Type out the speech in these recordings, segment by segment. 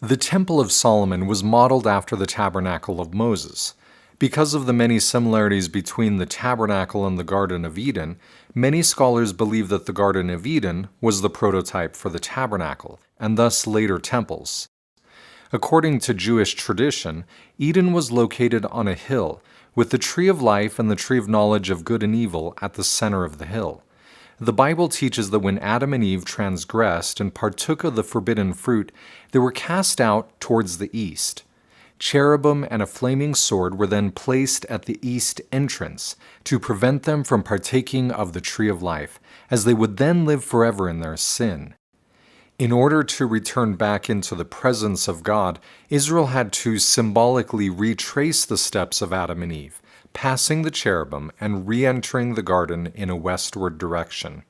The Temple of Solomon was modeled after the Tabernacle of Moses. Because of the many similarities between the tabernacle and the Garden of Eden, many scholars believe that the Garden of Eden was the prototype for the tabernacle, and thus later temples. According to Jewish tradition, Eden was located on a hill, with the tree of life and the tree of knowledge of good and evil at the center of the hill. The Bible teaches that when Adam and Eve transgressed and partook of the forbidden fruit, they were cast out towards the east. Cherubim and a flaming sword were then placed at the east entrance to prevent them from partaking of the tree of life, as they would then live forever in their sin. In order to return back into the presence of God, Israel had to symbolically retrace the steps of Adam and Eve, passing the cherubim and re-entering the garden in a westward direction.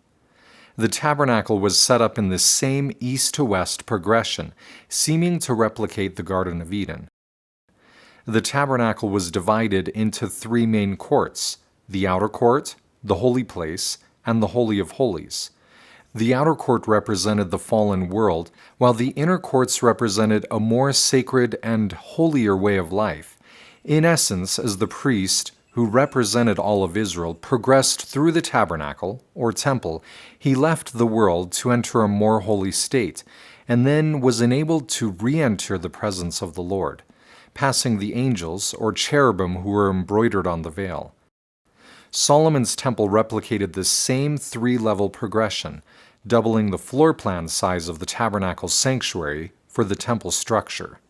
The tabernacle was set up in the same east-to-west progression, seeming to replicate the Garden of Eden. The tabernacle was divided into three main courts: the outer court, the holy place, and the Holy of Holies. The outer court represented the fallen world, while the inner courts represented a more sacred and holier way of life. In essence, as the priest, who represented all of Israel, progressed through the tabernacle, or temple, he left the world to enter a more holy state, and then was enabled to re-enter the presence of the Lord, passing the angels, or cherubim, who were embroidered on the veil. Solomon's temple replicated this same three-level progression, doubling the floor plan size of the tabernacle sanctuary for the temple structure.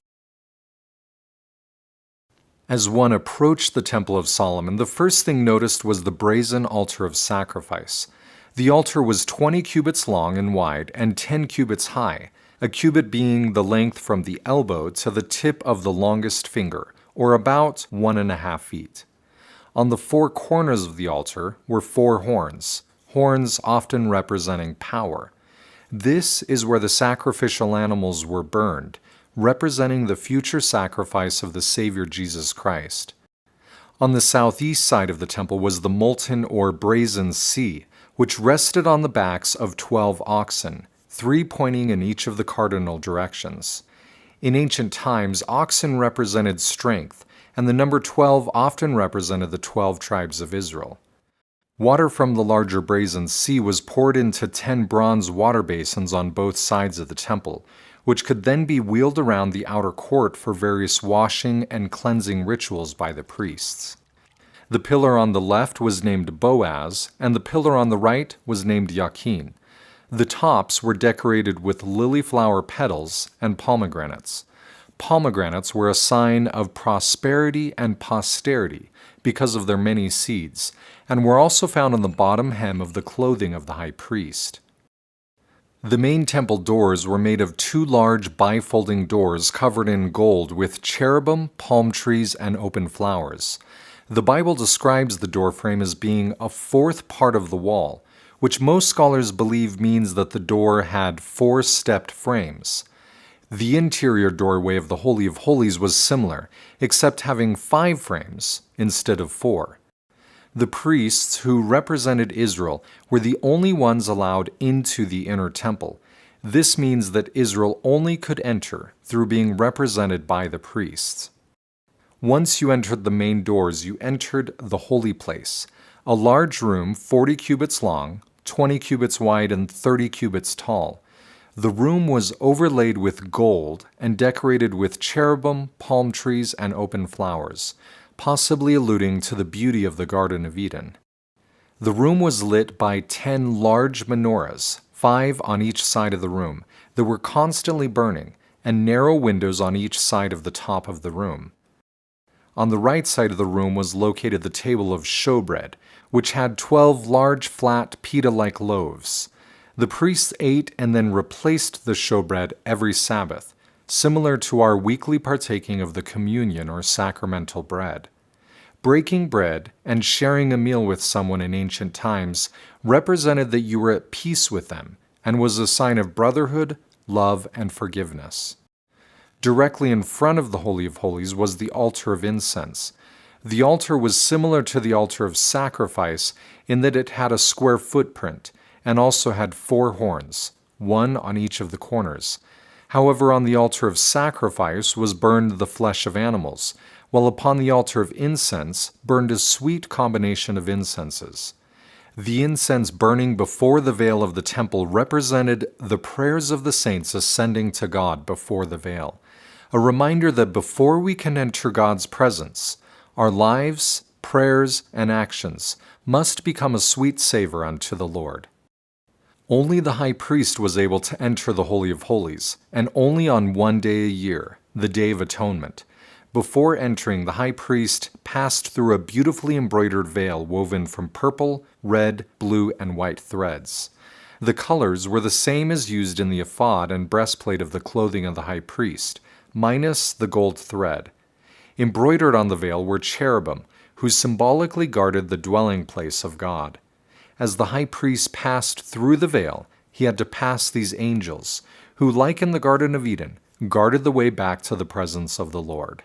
As one approached the Temple of Solomon, the first thing noticed was the brazen altar of sacrifice. The altar was 20 cubits long and wide and 10 cubits high, a cubit being the length from the elbow to the tip of the longest finger, or about 1.5 feet. On the four corners of the altar were 4 horns, horns often representing power. This is where the sacrificial animals were burned, representing the future sacrifice of the Savior Jesus Christ. On the southeast side of the temple was the molten or brazen sea, which rested on the backs of 12 oxen, 3 pointing in each of the cardinal directions. In ancient times, oxen represented strength, and the number 12 often represented the 12 tribes of Israel. Water from the larger brazen sea was poured into 10 bronze water basins on both sides of the temple, which could then be wheeled around the outer court for various washing and cleansing rituals by the priests. The pillar on the left was named Boaz, and the pillar on the right was named Yakin. The tops were decorated with lily flower petals and pomegranates. Pomegranates were a sign of prosperity and posterity because of their many seeds, and were also found on the bottom hem of the clothing of the high priest. The main temple doors were made of 2 large bifolding doors covered in gold with cherubim, palm trees, and open flowers. The Bible describes the doorframe as being a 4th part of the wall, which most scholars believe means that the door had 4 stepped frames. The interior doorway of the Holy of Holies was similar, except having 5 frames instead of 4. The priests who represented Israel were the only ones allowed into the inner temple. This means that Israel only could enter through being represented by the priests. Once you entered the main doors, you entered the holy place, a large room 40 cubits long, 20 cubits wide, and 30 cubits tall. The room was overlaid with gold and decorated with cherubim, palm trees, and open flowers, possibly alluding to the beauty of the Garden of Eden. The room was lit by 10 large menorahs, 5 on each side of the room, that were constantly burning, and narrow windows on each side of the top of the room. On the right side of the room was located the table of showbread, which had 12 large flat pita-like loaves. The priests ate and then replaced the showbread every Sabbath, similar to our weekly partaking of the communion or sacramental bread. Breaking bread and sharing a meal with someone in ancient times represented that you were at peace with them and was a sign of brotherhood, love, and forgiveness. Directly in front of the Holy of Holies was the altar of incense. The altar was similar to the altar of sacrifice in that it had a square footprint and also had 4 horns, 1 on each of the corners. However, on the altar of sacrifice was burned the flesh of animals, while upon the altar of incense burned a sweet combination of incenses. The incense burning before the veil of the temple represented the prayers of the saints ascending to God before the veil, a reminder that before we can enter God's presence, our lives, prayers, and actions must become a sweet savor unto the Lord. Only the high priest was able to enter the Holy of Holies, and only on one day a year, the Day of Atonement. Before entering, the high priest passed through a beautifully embroidered veil woven from purple, red, blue, and white threads. The colors were the same as used in the ephod and breastplate of the clothing of the high priest, minus the gold thread. Embroidered on the veil were cherubim, who symbolically guarded the dwelling place of God. As the high priest passed through the veil, he had to pass these angels, who, like in the Garden of Eden, guarded the way back to the presence of the Lord.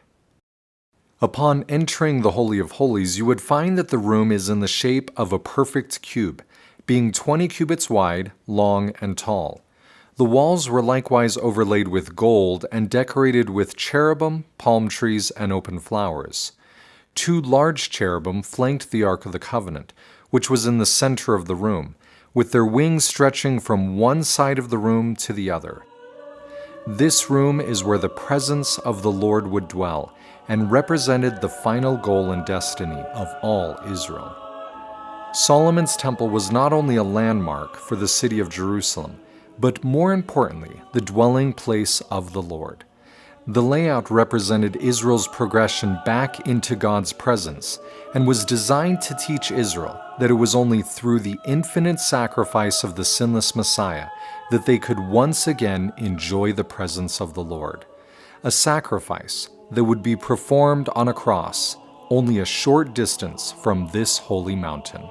Upon entering the Holy of Holies, you would find that the room is in the shape of a perfect cube, being 20 cubits wide, long, and tall. The walls were likewise overlaid with gold and decorated with cherubim, palm trees, and open flowers. 2 large cherubim flanked the Ark of the Covenant, which was in the center of the room, with their wings stretching from one side of the room to the other. This room is where the presence of the Lord would dwell, and represented the final goal and destiny of all Israel. Solomon's temple was not only a landmark for the city of Jerusalem, but more importantly, the dwelling place of the Lord. The layout represented Israel's progression back into God's presence and was designed to teach Israel that it was only through the infinite sacrifice of the sinless Messiah that they could once again enjoy the presence of the Lord. A sacrifice that would be performed on a cross only a short distance from this holy mountain.